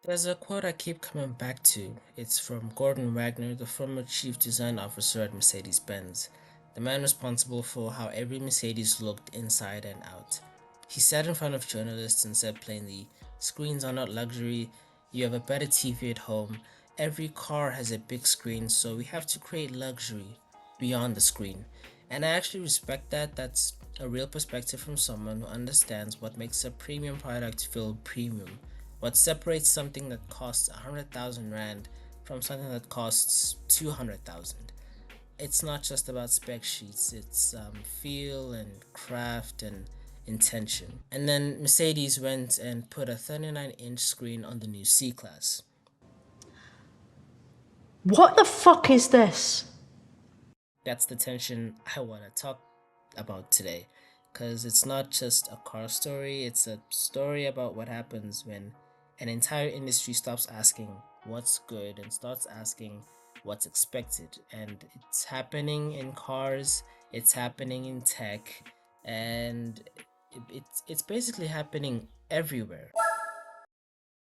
There's a quote I keep coming back to. It's from Gordon Wagner, the former chief design officer at Mercedes-Benz, the man responsible for how every Mercedes looked inside and out. He sat in front of journalists and said plainly, "Screens are not luxury, you have a better TV at home, every car has a big screen, so we have to create luxury beyond the screen." And I actually respect that. That's a real perspective from someone who understands what makes a premium product feel premium. What separates something that costs 100,000 Rand from something that costs 200,000? It's not just about spec sheets, it's feel and craft and intention. And then Mercedes went and put a 39-inch screen on the new C Class. What the fuck is this? That's the tension I want to talk about today. Because it's not just a car story, it's a story about what happens when an entire industry stops asking what's good and starts asking what's expected. And it's happening in cars, it's happening in tech, and it's basically happening everywhere.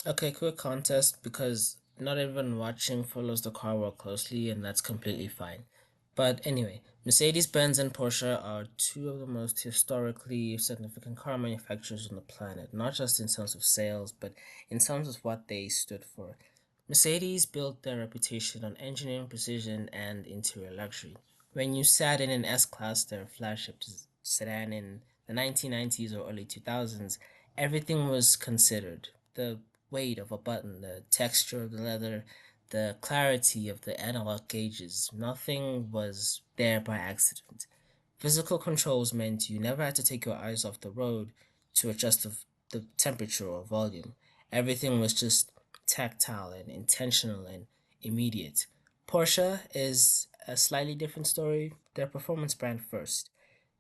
Okay, quick contest because not everyone watching follows the car world closely, and that's completely fine. But anyway, Mercedes-Benz and Porsche are two of the most historically significant car manufacturers on the planet, not just in terms of sales, but in terms of what they stood for. Mercedes built their reputation on engineering precision and interior luxury. When you sat in an S-Class, their flagship sedan in the 1990s or early 2000s, everything was considered. The weight of a button, the texture of the leather, the clarity of the analog gauges. Nothing was there by accident. Physical controls meant you never had to take your eyes off the road to adjust the temperature or volume. Everything was just tactile and intentional and immediate. Porsche is a slightly different story. Their performance brand first.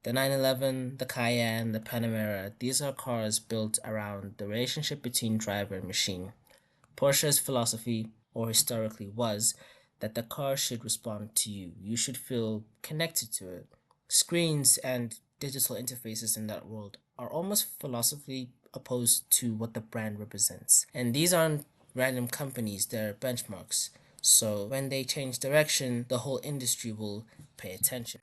The 911, the Cayenne, the Panamera, these are cars built around the relationship between driver and machine. Porsche's philosophy, or historically was, that the car should respond to you. You should feel connected to it. Screens and digital interfaces in that world are almost philosophically opposed to what the brand represents. And these aren't random companies, they're benchmarks. So when they change direction, the whole industry will pay attention.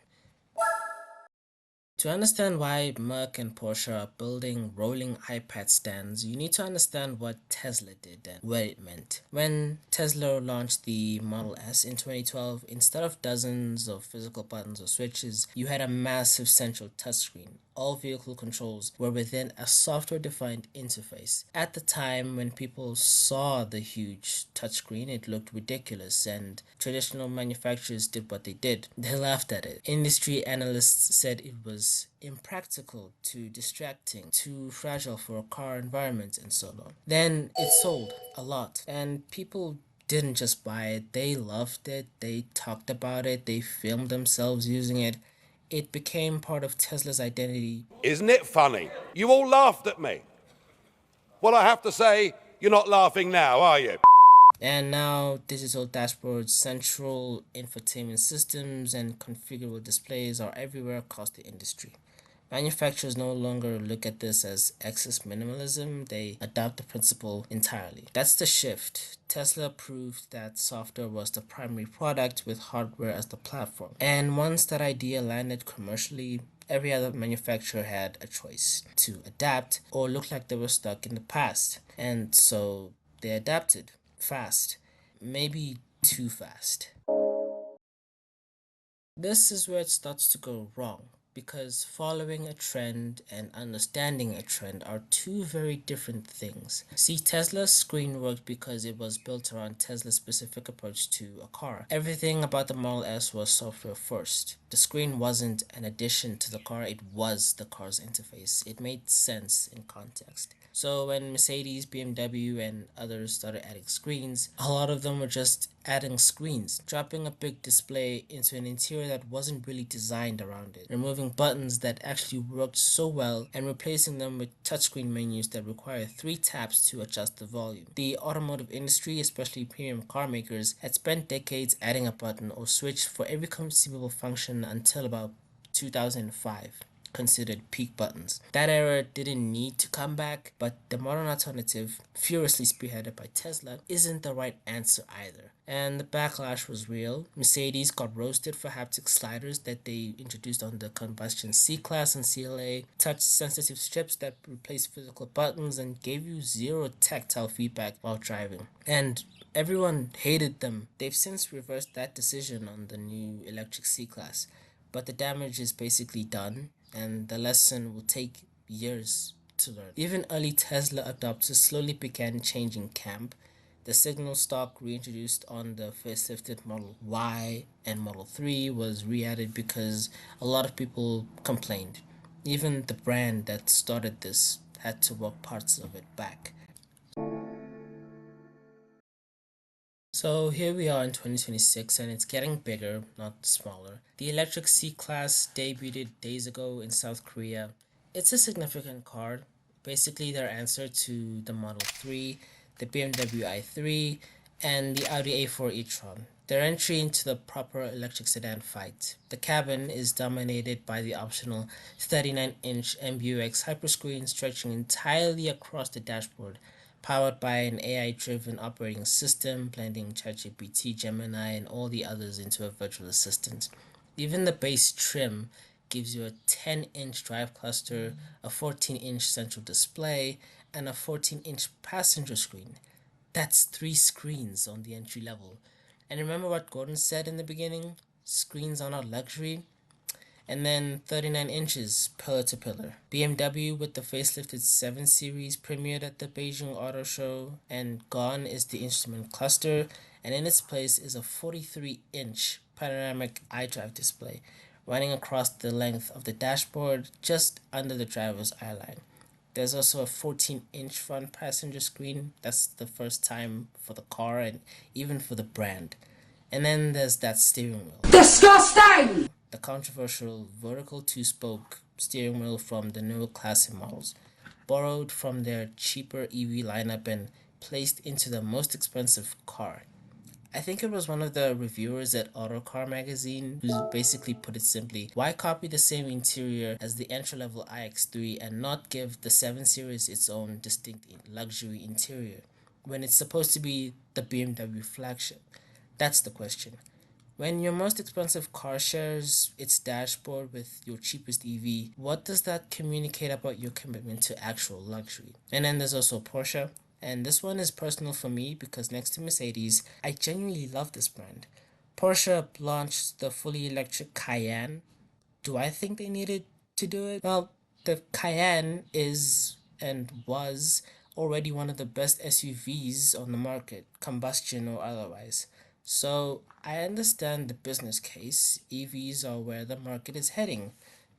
To understand why Merck and Porsche are building rolling iPad stands, you need to understand what Tesla did and what it meant. When Tesla launched the Model S in 2012, instead of dozens of physical buttons or switches, you had a massive central touchscreen. All vehicle controls were within a software-defined interface. At the time, when people saw the huge touchscreen, it looked ridiculous, and traditional manufacturers did what they did. They laughed at it. Industry analysts said it was impractical, too distracting, too fragile for a car environment, and so on. Then it sold a lot, and people didn't just buy it, they loved it, they talked about it, they filmed themselves using it. It became part of Tesla's identity. Isn't it funny? You all laughed at me. Well, I have to say, you're not laughing now, are you? And now digital dashboards, central infotainment systems, and configurable displays are everywhere across the industry. Manufacturers no longer look at this as excess minimalism, they adopt the principle entirely. That's the shift. Tesla proved that software was the primary product with hardware as the platform. And once that idea landed commercially, every other manufacturer had a choice to adapt or look like they were stuck in the past. And so they adapted fast, maybe too fast. This is where it starts to go wrong because following a trend and understanding a trend are two very different things. See, Tesla's screen worked because it was built around Tesla's specific approach to a car. Everything about the Model S was software first. The screen wasn't an addition to the car, it was the car's interface. It made sense in context. So when Mercedes, BMW, and others started adding screens, a lot of them were just adding screens, dropping a big display into an interior that wasn't really designed around it, removing buttons that actually worked so well and replacing them with touchscreen menus that require 3 taps to adjust the volume. The automotive industry, especially premium car makers, had spent decades adding a button or switch for every conceivable function until about 2005. considered peak buttons. That era didn't need to come back, but the modern alternative, furiously spearheaded by Tesla, isn't the right answer either. And the backlash was real. Mercedes got roasted for haptic sliders that they introduced on the combustion C-Class and CLA, touch-sensitive strips that replaced physical buttons and gave you zero tactile feedback while driving. And everyone hated them. They've since reversed that decision on the new electric C-Class, but the damage is basically done, and the lesson will take years to learn. Even early Tesla adopters slowly began changing camp. The signal stock reintroduced on the facelifted Model Y and Model 3 was re-added because a lot of people complained. Even the brand that started this had to walk parts of it back. So here we are in 2026 and it's getting bigger, not smaller. The electric C-Class debuted days ago in South Korea. It's a significant car, basically their answer to the Model 3, the BMW i3, and the Audi A4 e-tron. Their entry into the proper electric sedan fight. The cabin is dominated by the optional 39-inch MBUX hyperscreen stretching entirely across the dashboard, powered by an AI-driven operating system, blending ChatGPT, Gemini, and all the others into a virtual assistant. Even the base trim gives you a 10-inch drive cluster, a 14-inch central display, and a 14-inch passenger screen. That's 3 screens on the entry level. And remember what Gordon said in the beginning? Screens are not luxury. And then 39 inches pillar to pillar. BMW with the facelifted 7 Series premiered at the Beijing Auto Show, and gone is the instrument cluster, and in its place is a 43-inch panoramic iDrive display running across the length of the dashboard just under the driver's eye line. There's also a 14-inch front passenger screen. That's the first time for the car and even for the brand. And then there's that steering wheel. Disgusting! The controversial vertical two-spoke steering wheel from the newer classic models, borrowed from their cheaper EV lineup and placed into the most expensive car. I think it was one of the reviewers at Autocar magazine who basically put it simply, why copy the same interior as the entry-level iX3 and not give the 7 Series its own distinct luxury interior when it's supposed to be the BMW flagship? That's the question. When your most expensive car shares its dashboard with your cheapest EV, what does that communicate about your commitment to actual luxury? And then there's also Porsche, and this one is personal for me because next to Mercedes, I genuinely love this brand. Porsche launched the fully electric Cayenne. Do I think they needed to do it? Well, the Cayenne is and was already one of the best SUVs on the market, combustion or otherwise. So I understand the business case. EVs are where the market is heading.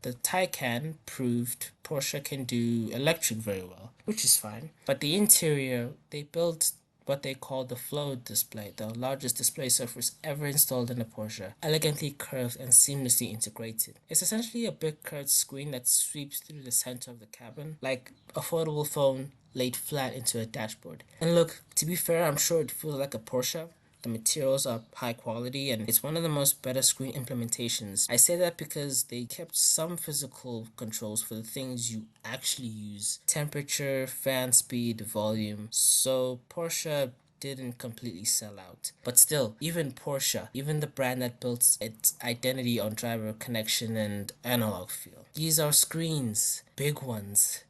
The Taycan proved Porsche can do electric very well, which is fine. But the interior, they built what they call the float display, the largest display surface ever installed in a Porsche, elegantly curved and seamlessly integrated. It's essentially a big curved screen that sweeps through the center of the cabin, like a foldable phone laid flat into a dashboard. And look, to be fair, I'm sure it feels like a Porsche. The materials are high quality and it's one of the most better screen implementations. I say that because they kept some physical controls for the things you actually use. Temperature, fan speed, volume. So Porsche didn't completely sell out. But still, even Porsche, even the brand that built its identity on driver connection and analog feel. These are screens, big ones.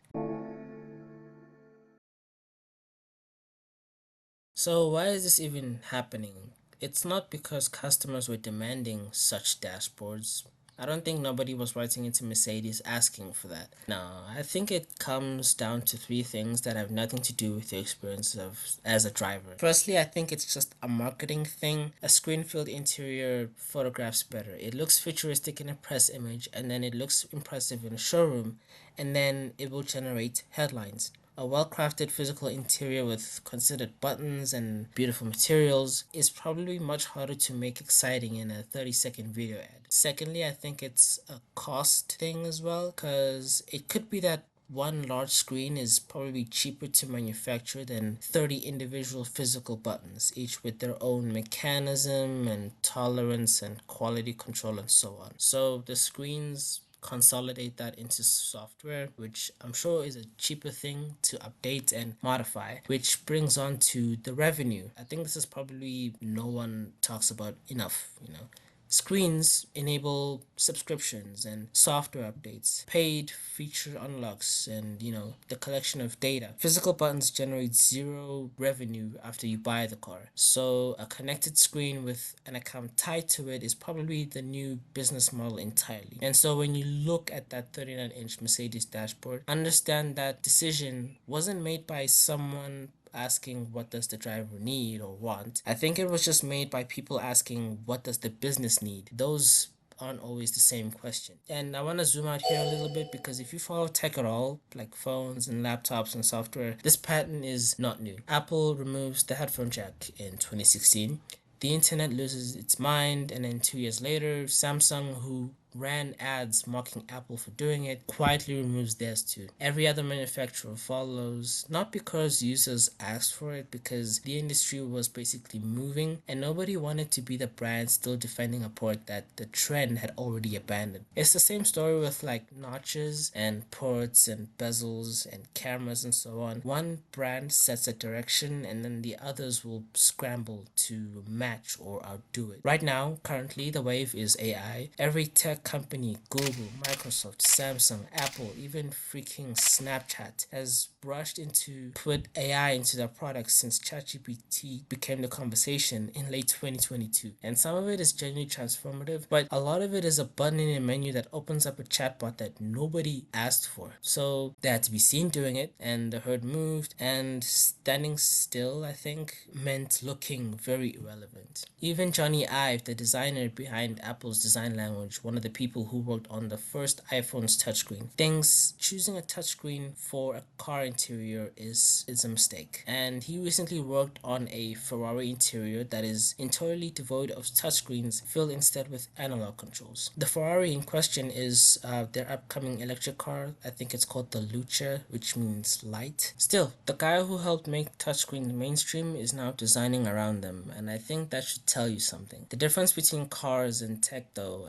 So why is this even happening? It's not because customers were demanding such dashboards. I don't think nobody was writing into Mercedes asking for that. No, I think it comes down to 3 things that have nothing to do with the experience of as a driver. Firstly, I think it's just a marketing thing. A screen-filled interior photographs better. It looks futuristic in a press image, and then it looks impressive in a showroom, and then it will generate headlines. A well-crafted physical interior with considered buttons and beautiful materials is probably much harder to make exciting in a 30-second video ad. Secondly, I think it's a cost thing as well, because it could be that one large screen is probably cheaper to manufacture than 30 individual physical buttons, each with their own mechanism and tolerance and quality control and so on. So the screens consolidate that into software, which I'm sure is a cheaper thing to update and modify, which brings on to the revenue. I think this is probably no one talks about enough, you know. Screens enable subscriptions and software updates, paid feature unlocks, and the collection of data. Physical buttons generate zero revenue after you buy the car. So a connected screen with an account tied to it is probably the new business model entirely. And so when you look at that 39-inch Mercedes dashboard, understand that decision wasn't made by someone asking what does the driver need or want. I think it was just made by people asking what does the business need. Those aren't always the same question. And I want to zoom out here a little bit because if you follow tech at all, like phones and laptops and software, this pattern is not new. Apple removes the headphone jack in 2016. The internet loses its mind, and then 2 years later, Samsung, who ran ads mocking Apple for doing it, quietly removes theirs too. Every other manufacturer follows, not because users asked for it, because the industry was basically moving and nobody wanted to be the brand still defending a port that the trend had already abandoned. It's the same story with like notches and ports and bezels and cameras and so on. One brand sets a direction and then the others will scramble to match or outdo it. Right now, currently, the wave is AI. Every tech company, Google, Microsoft, Samsung, Apple, even freaking Snapchat has rushed into put AI into their products since ChatGPT became the conversation in late 2022. And some of it is genuinely transformative, but a lot of it is a button in a menu that opens up a chatbot that nobody asked for. So they had to be seen doing it, and the herd moved, and standing still, I think, meant looking very irrelevant. Even Johnny Ive, the designer behind Apple's design language, one of the people who worked on the first iPhone's touchscreen, thinks choosing a touchscreen for a car interior is a mistake. And he recently worked on a Ferrari interior that is entirely devoid of touchscreens, filled instead with analog controls. The Ferrari in question is their upcoming electric car. I think it's called the Luce, which means light. Still, the guy who helped make touchscreens mainstream is now designing around them, and I think that should tell you something. The difference between cars and tech, though,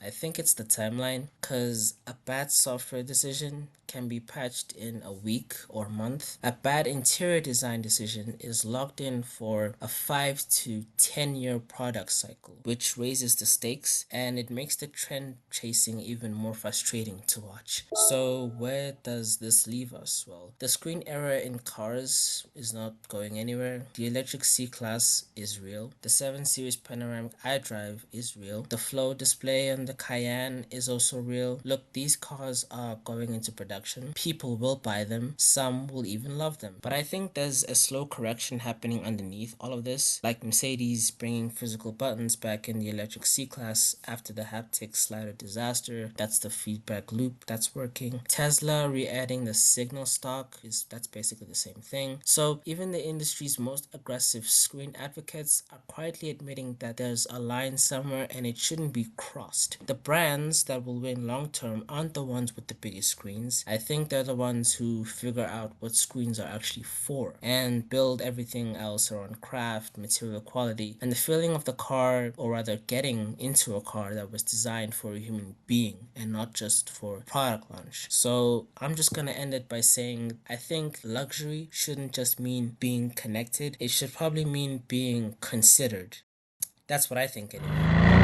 I think it's the timeline, because a bad software decision can be patched in a week or month. A bad interior design decision is locked in for a 5 to 10 year product cycle, which raises the stakes and it makes the trend chasing even more frustrating to watch. So where does this leave us? Well, the screen era in cars is not going anywhere. The electric C-Class is real. The 7 Series Panoramic iDrive is real. The Flow display on the Cayenne is also real. Look, these cars are going into production. People will buy them. Some will even love them. But I think there's a slow correction happening underneath all of this, like Mercedes bringing physical buttons back in the electric C-Class after the haptic slider disaster. That's the feedback loop that's working. Tesla re-adding the signal stock that's basically the same thing. So even the industry's most aggressive screen advocates are quietly admitting that there's a line somewhere and it shouldn't be crossed. The brands that will win long term aren't the ones with the biggest screens. I think they're the ones who figure out what screens are actually for and build everything else around craft, material quality, and the feeling of the car, or rather getting into a car that was designed for a human being and not just for product launch. So I'm just gonna end it by saying I think luxury shouldn't just mean being connected, it should probably mean being considered. That's what I think anyway.